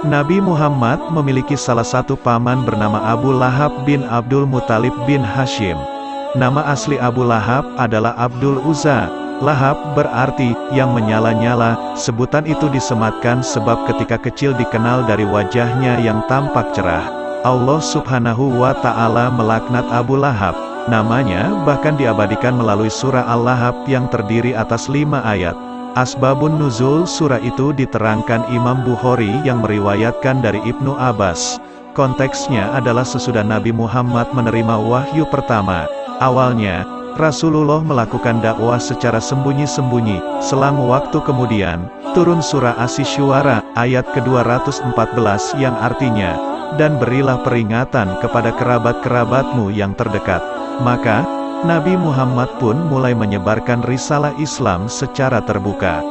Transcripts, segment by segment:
Nabi Muhammad memiliki salah satu paman bernama Abu Lahab bin Abdul Muthalib bin Hashim. Nama asli Abu Lahab adalah Abdul Uzza. Lahab berarti yang menyala-nyala. Sebutan itu disematkan sebab ketika kecil dikenal dari wajahnya yang tampak cerah. Allah Subhanahu wa Ta'ala melaknat Abu Lahab. Namanya bahkan diabadikan melalui surah Al-Lahab yang terdiri atas 5 ayat. Asbabun nuzul surah itu diterangkan Imam Bukhari yang meriwayatkan dari Ibnu Abbas. Konteksnya adalah sesudah Nabi Muhammad menerima wahyu pertama. Awalnya, Rasulullah melakukan dakwah secara sembunyi-sembunyi. Selang waktu kemudian, turun surah Asy-Syu'ara ayat ke-214 yang artinya, "Dan berilah peringatan kepada kerabat-kerabatmu yang terdekat." Maka, Nabi Muhammad pun mulai menyebarkan risalah Islam secara terbuka.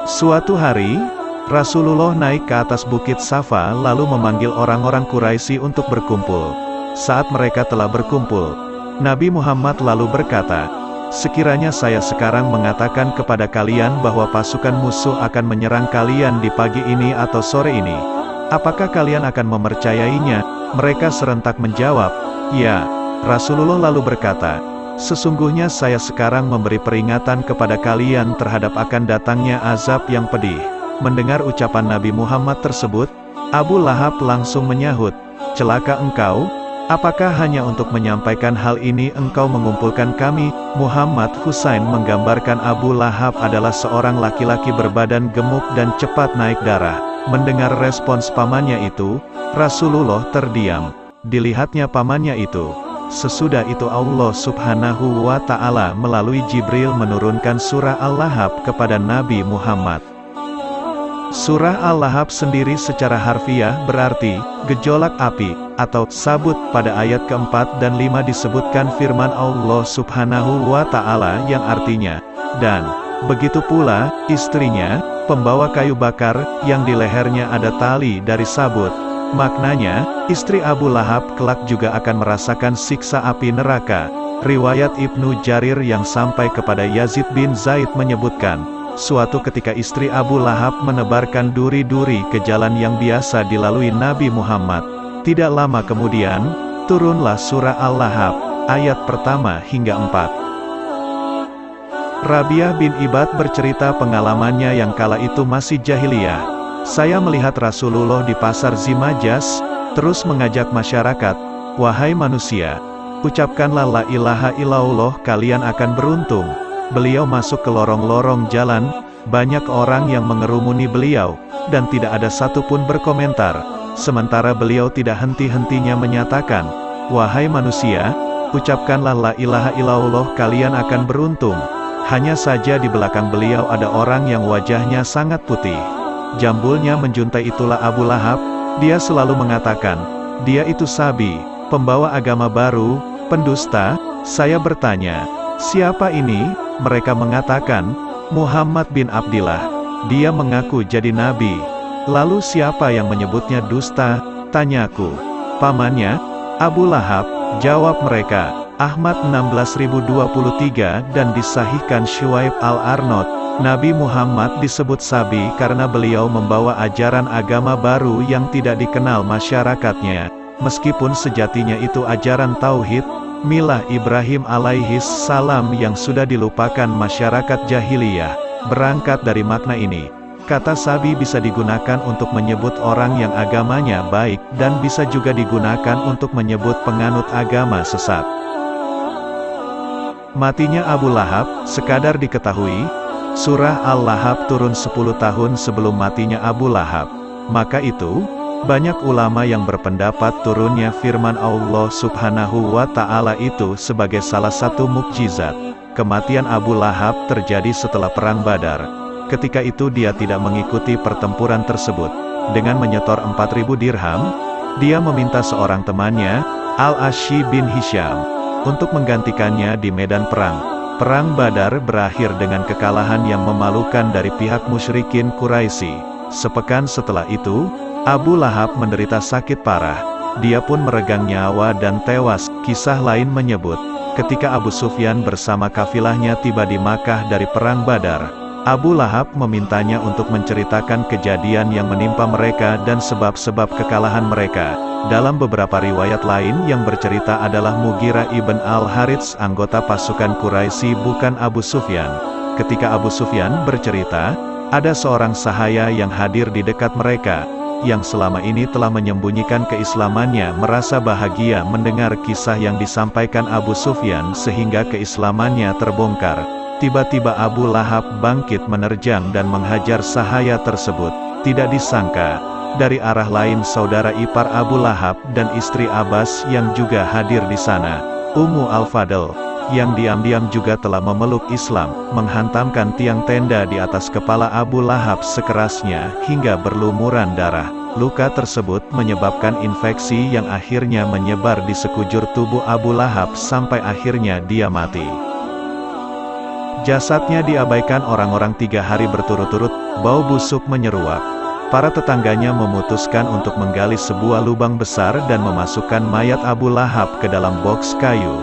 Suatu hari, Rasulullah naik ke atas bukit Safa lalu memanggil orang-orang Quraisy untuk berkumpul. Saat mereka telah berkumpul, Nabi Muhammad lalu berkata, "Sekiranya saya sekarang mengatakan kepada kalian bahwa pasukan musuh akan menyerang kalian di pagi ini atau sore ini, apakah kalian akan mempercayainya?" Mereka serentak menjawab, "Ya." Rasulullah lalu berkata, "Sesungguhnya saya sekarang memberi peringatan kepada kalian terhadap akan datangnya azab yang pedih." Mendengar ucapan Nabi Muhammad tersebut, Abu Lahab langsung menyahut, "Celaka engkau, apakah hanya untuk menyampaikan hal ini engkau mengumpulkan kami?" Muhammad Husain menggambarkan Abu Lahab adalah seorang laki-laki berbadan gemuk dan cepat naik darah. Mendengar respons pamannya itu, Rasulullah terdiam. Dilihatnya pamannya itu. Sesudah itu Allah Subhanahu wa Ta'ala melalui Jibril menurunkan surah Al-Lahab kepada Nabi Muhammad. Surah Al-Lahab sendiri secara harfiah berarti gejolak api atau sabut. Pada ayat keempat dan 5 disebutkan firman Allah Subhanahu wa Ta'ala yang artinya, "Dan begitu pula istrinya, pembawa kayu bakar, yang di lehernya ada tali dari sabut." Maknanya, istri Abu Lahab kelak juga akan merasakan siksa api neraka. Riwayat Ibnu Jarir yang sampai kepada Yazid bin Zaid menyebutkan, suatu ketika istri Abu Lahab menebarkan duri-duri ke jalan yang biasa dilalui Nabi Muhammad. Tidak lama kemudian, turunlah surah Al-Lahab, ayat pertama hingga 4. Rabi'ah bin Ibad bercerita pengalamannya yang kala itu masih jahiliyah. "Saya melihat Rasulullah di pasar Zimajas, terus mengajak masyarakat, 'Wahai manusia, ucapkanlah la ilaha illallah, kalian akan beruntung.' Beliau masuk ke lorong-lorong jalan, banyak orang yang mengerumuni beliau, dan tidak ada satupun berkomentar. Sementara beliau tidak henti-hentinya menyatakan, 'Wahai manusia, ucapkanlah la ilaha illallah, kalian akan beruntung.' Hanya saja di belakang beliau ada orang yang wajahnya sangat putih. Jambulnya menjuntai, itulah Abu Lahab. Dia selalu mengatakan, dia itu sabi, pembawa agama baru, pendusta." Saya bertanya, "Siapa ini?" Mereka mengatakan, "Muhammad bin Abdillah. Dia mengaku jadi nabi." "Lalu siapa yang menyebutnya dusta?" tanyaku. "Pamannya, Abu Lahab," jawab mereka. Ahmad 16023 dan disahihkan Syuaib Al-Arnaud. Nabi Muhammad disebut sabi karena beliau membawa ajaran agama baru yang tidak dikenal masyarakatnya. Meskipun sejatinya itu ajaran tauhid, milah Ibrahim alaihis salam yang sudah dilupakan masyarakat jahiliyah. Berangkat dari makna ini, kata sabi bisa digunakan untuk menyebut orang yang agamanya baik, dan bisa juga digunakan untuk menyebut penganut agama sesat. Matinya Abu Lahab, sekadar diketahui, surah Al-Lahab turun 10 tahun sebelum matinya Abu Lahab. Maka itu, banyak ulama yang berpendapat turunnya firman Allah Subhanahu wa Ta'ala itu sebagai salah satu mukjizat. Kematian Abu Lahab terjadi setelah Perang Badar. Ketika itu dia tidak mengikuti pertempuran tersebut. Dengan menyetor 4.000 dirham, dia meminta seorang temannya, Al-Ashyi bin Hisham, untuk menggantikannya di medan perang. Perang Badar berakhir dengan kekalahan yang memalukan dari pihak musyrikin Quraisy. Sepekan setelah itu, Abu Lahab menderita sakit parah. Dia pun meregang nyawa dan tewas. Kisah lain menyebut, ketika Abu Sufyan bersama kafilahnya tiba di Makkah dari Perang Badar, Abu Lahab memintanya untuk menceritakan kejadian yang menimpa mereka dan sebab-sebab kekalahan mereka. Dalam beberapa riwayat lain yang bercerita adalah Mughirah ibn al-Harits, anggota pasukan Quraisy, bukan Abu Sufyan. Ketika Abu Sufyan bercerita, ada seorang sahaya yang hadir di dekat mereka, yang selama ini telah menyembunyikan keislamannya, merasa bahagia mendengar kisah yang disampaikan Abu Sufyan sehingga keislamannya terbongkar. Tiba-tiba Abu Lahab bangkit menerjang dan menghajar sahaya tersebut. Tidak disangka, dari arah lain saudara ipar Abu Lahab dan istri Abbas yang juga hadir di sana, Ummu Al-Fadl, yang diam-diam juga telah memeluk Islam, menghantamkan tiang tenda di atas kepala Abu Lahab sekerasnya hingga berlumuran darah. Luka tersebut menyebabkan infeksi yang akhirnya menyebar di sekujur tubuh Abu Lahab sampai akhirnya dia mati. Jasadnya diabaikan orang-orang 3 hari berturut-turut, bau busuk menyeruak. Para tetangganya memutuskan untuk menggali sebuah lubang besar dan memasukkan mayat Abu Lahab ke dalam boks kayu.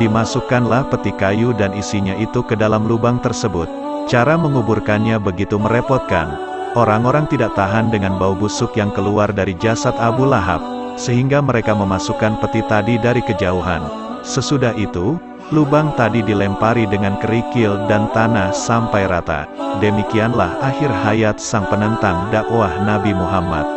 Dimasukkanlah peti kayu dan isinya itu ke dalam lubang tersebut. Cara menguburkannya begitu merepotkan. Orang-orang tidak tahan dengan bau busuk yang keluar dari jasad Abu Lahab, sehingga mereka memasukkan peti tadi dari kejauhan. Sesudah itu, lubang tadi dilempari dengan kerikil dan tanah sampai rata. Demikianlah akhir hayat sang penentang dakwah Nabi Muhammad.